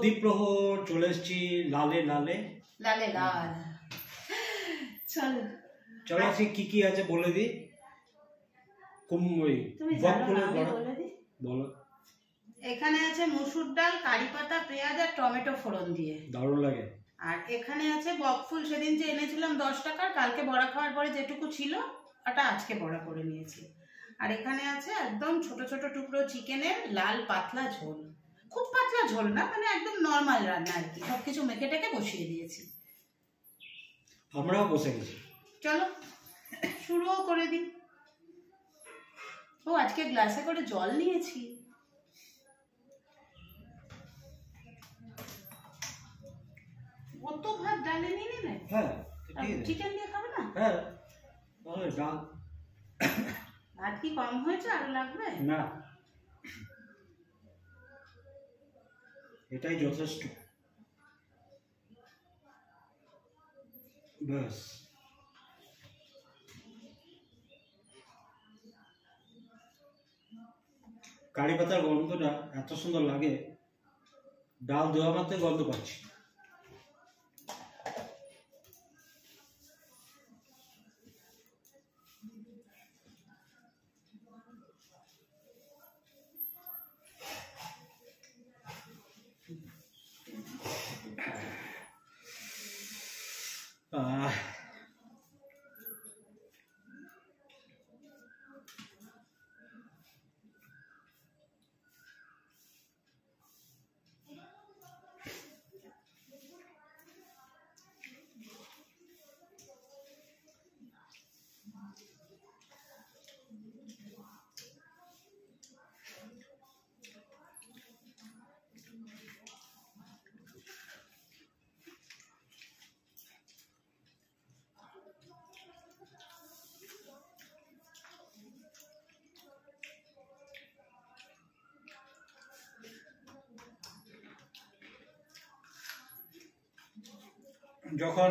দ্বীপ্রহর চলে এসেছি লালে লালে লালে লাল। চল চলো আজকে কি কি আছে বলে দিই। তুমি জানো না, আমি বলে দিই। বলো। এখানে আছে মসুর ডাল, কারি পাতা, পেঁয়াজ আর টমেটো ফোড়ন দিয়ে, দারুণ লাগে। আর এখানে আছে বকফুল, সেদিন যে এনেছিলাম 10 টাকার, কালকে বড়া খাওয়ার পরে যেটুকু ছিল ওটা আজকে বড়া করে নিয়েছি। আর এখানে আছে একদম ছোট ছোট টুকরো চিকেনের লাল পাতলা ঝোল, খুব পাতলা ঝোল না, মানে একদম নর্মাল রান্না আর কি। সবকিছু মেখে টেকে বসিয়ে দিয়েছি, আমরাও বসে গেছি। চলো শুরুও করে দিই। ও আজকে গ্লাসে করে জল নিয়েছি। অত ভাত ডালে নিয়ে নিলে? হ্যাঁ, চিকেন দিয়ে খাবে না? হ্যাঁ, ডাল ভাত কি কম হয়েছে, আরো লাগবে? না, এটাই যথেষ্ট। ব্যাস। কারি পাতার গন্ধটা এত সুন্দর লাগে, ডাল দেওয়া মাত্রই গন্ধ পাচ্ছি। যখন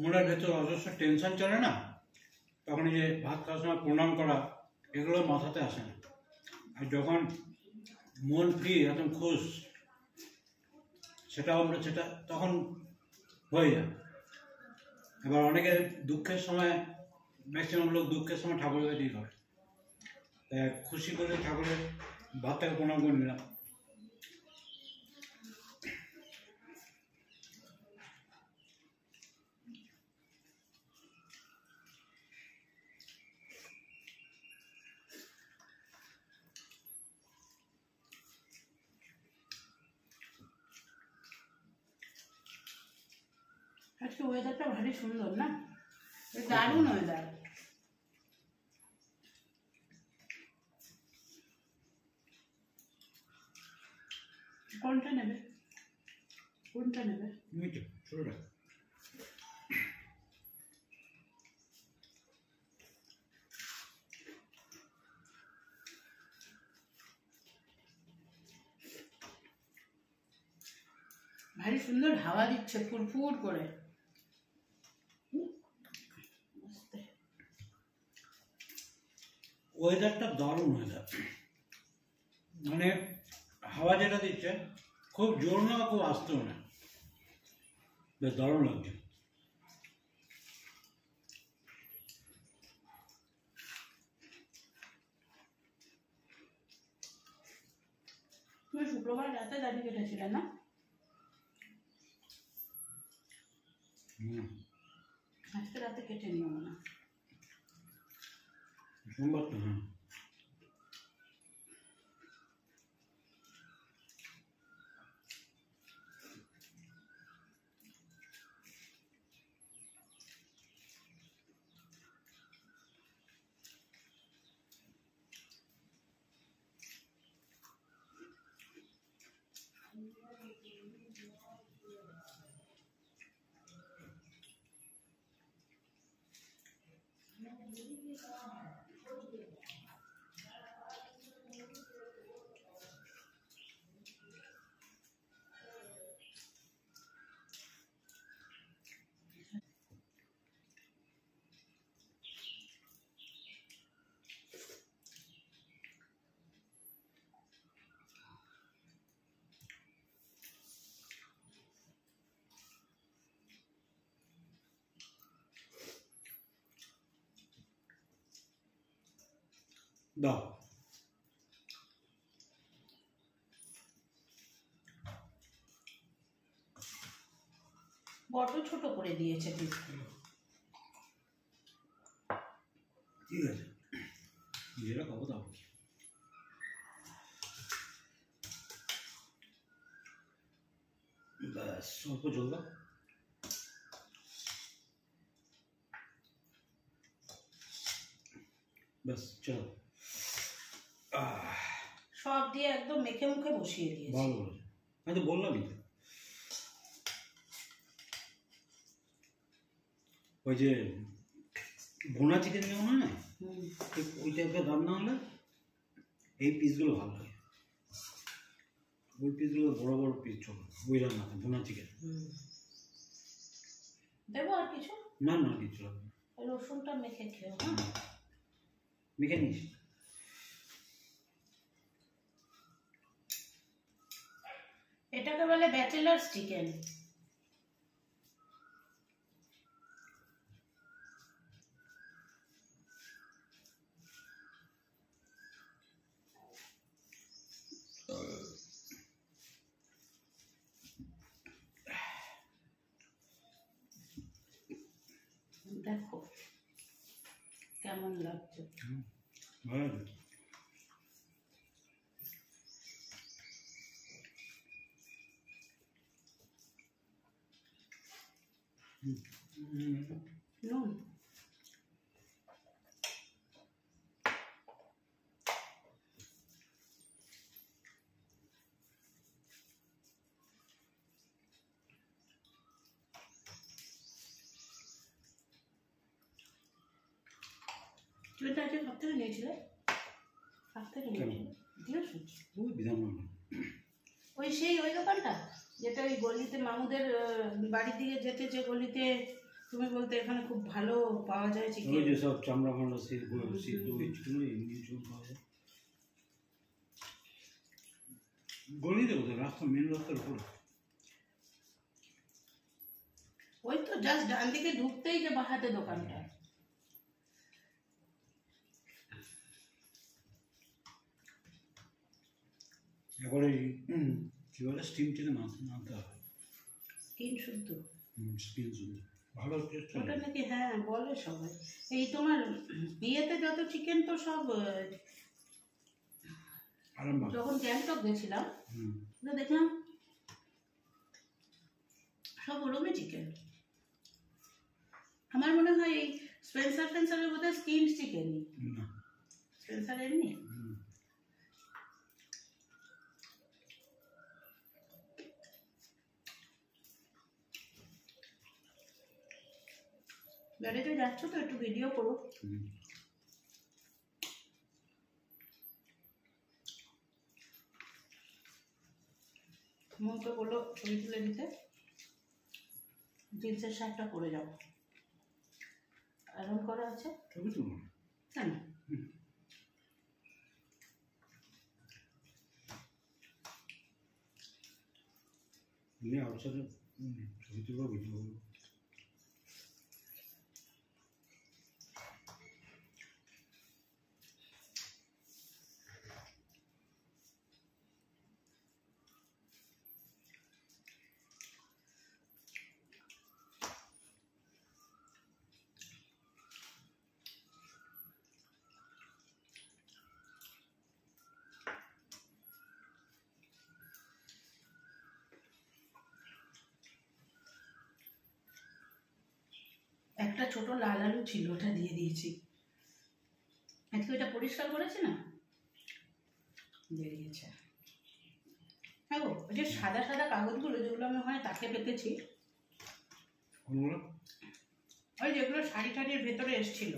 মনের ভেতর অজস্র টেনশন চলে না, তখন এই যে ভাত খাওয়ার সময় প্রণাম করা, এগুলো মাথাতে আসে না। আর যখন মন ফ্রি, একদম খুশ, সেটা তখন হয়ে যায়। এবার অনেকে দুঃখের সময়, ম্যাক্সিমাম লোক দুঃখের সময় ঠাকুরের কাছেই করে, খুশি করে ঠাকুরের ভাতটাকে প্রণাম করে নিলাম। আজকে ওয়েদারটা ভারী সুন্দর না, দারুণ ওয়েদার। কোনটা নেবে? কোনটা নেবে? ছোটটা। ভারী সুন্দর হাওয়া দিচ্ছে ফুরফুর করে। ওয়েদারটা দারুণ ওয়েদার, মানে হাওয়া যেটা দিচ্ছে খুব জোর না, খুব আস্তেও না, বেশ দারুণ লাগছে। তুমি শুক্রবার রাতে দাড়ি কেটেছিলে না? আজকে রাতে কেটে নিও না। সোমবার তো, হ্যাঁ। দাও। বড্ড ছোট করে দিয়েছে পিসগুলো। ঠিক আছে, যেটা খাবো দাও। ব্যাস, অল্প জল দাও। ব্যাস, চলো। সব দিয়ে একদম মেখে মুখে বসিয়ে দিয়েছি। ভালো বলেছো, আমি তো বললামই তো। ওই যে ভুনা চিকেন যেমন হয় না, ঠিক ওই টাইপের রান্না হলে এই পিসগুলো ভালো লাগে। ওই পিসগুলো বড় বড় পিস চলো ওই রান্নাতে, ভুনা চিকেন। দেবো আর কিছু? না না, কিছু লাগবে না। রসুনটা মেখে খেও। মেখে নিস। এটাকে বলে ব্যাচেলার্স চিকেন। দেখো কেমন লাগছে। ভালো লাগে। নুন তুমি তো আজকে সব থেকে নিয়েছিলে? সব থেকে নিয়েছিলে দিয়ে শুনছি। ওই বিধাননগর। ওই সেই ওই দোকানটা যেটা ওই গলিতে মামুদের বাড়ির দিকে যেতে, যে গলিতে তুমি বলতে এখানে খুব ভালো পাওয়া যায় ওই চিকেন। যে সব চামড়া ফামড়া সিদ্ধ ওই চিকেন এমনি চুল পাওয়া যায়। গলিতে কোথায়? রাস্তা, মেন রাস্তার উপরে। ওই তো জাস্ট ডান দিকে ঢুকতেই যে বাহাতে দোকানটা। এবারে কি বলে, স্টিম চিকেন আনতে হবে। স্কিন শুদ্ধ। স্টিম শুধু ভালো টেস্ট ওটা নাকি হ্যাঁ বলে সবাই। এই তোমার বিয়েতে যত চিকেন তো সব আরামবাগ। যখন গ্যাংটক গেছিলাম তো দেখলাম সব ওরমই চিকেন। আমার মনে হয় এই স্পেন্সার ফেন্সারের বোধহয় স্কিন চিকেনই। না, স্পেন্সার এমনি। বেড়াতে যাচ্ছ তো একটু ভিডিও করো। মনকে বললো ছবি তুলে দিতে, জিন্সের শার্টটা পরে যাও। আয়রন করা আছে। ছবি তুলো কেন? আউটসাইডে ছবি তুলবো, ভিডিও করবো। একটা ছোট লাল আলু ছিল, ওটা দিয়ে দিয়েছি। আজকে ওইটা পরিষ্কার করেছে না, দিয়ে দিয়েছে। হ্যাঁ গো, ওই যে সাদা সাদা কাগজগুলো যেগুলো আমি হয় তাকে পেতেছি, ওই যেগুলো শাড়ি টাড়ির ভেতরে এসছিল,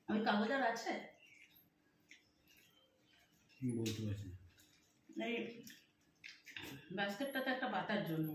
ওই কাগজ আর আছে? বলতে পারছি এই বাস্কেটটাতে একটা পাতার জন্য।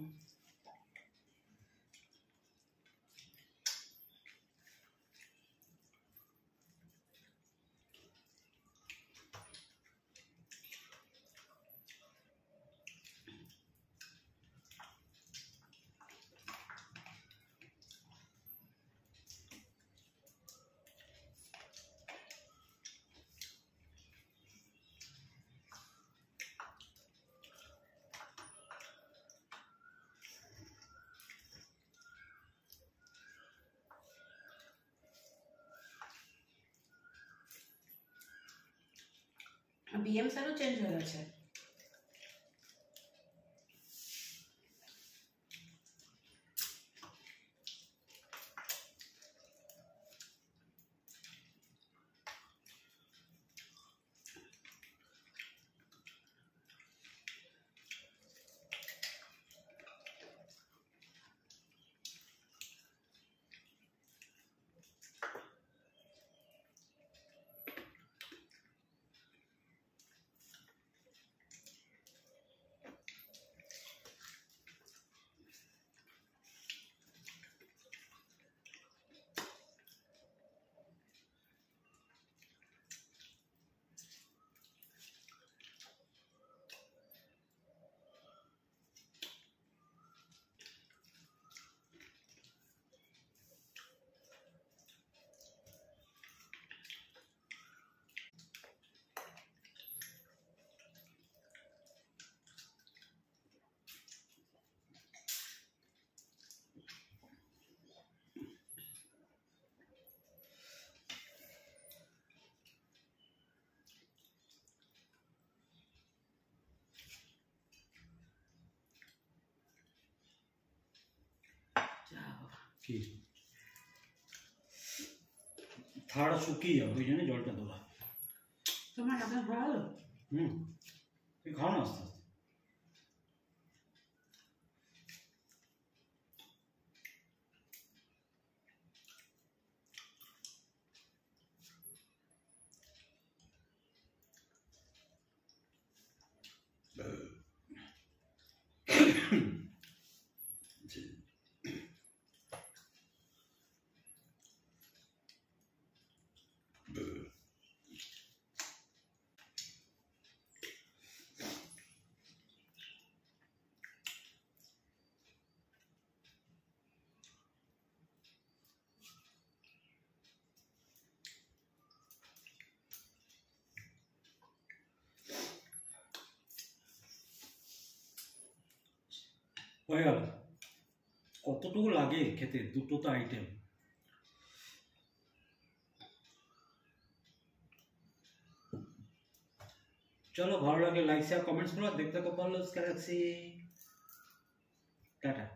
বিএম স্যারও চেঞ্জ হয়ে গেছে। কি থাড়া শুকিয়ে যাবে, ওই জন্য জলটা দেওয়া। তোমার এখন ভালো? তুই খাও না আস্তে আস্তে। হয়ে গেল। কতটুকু লাগে খেতে, দুটো তো আইটেম। চলো, ভালো লাগে লাইক শেয়ার কমেন্টস করো, দেখতে থাকো পারলস গ্যালাক্সি। টাটা।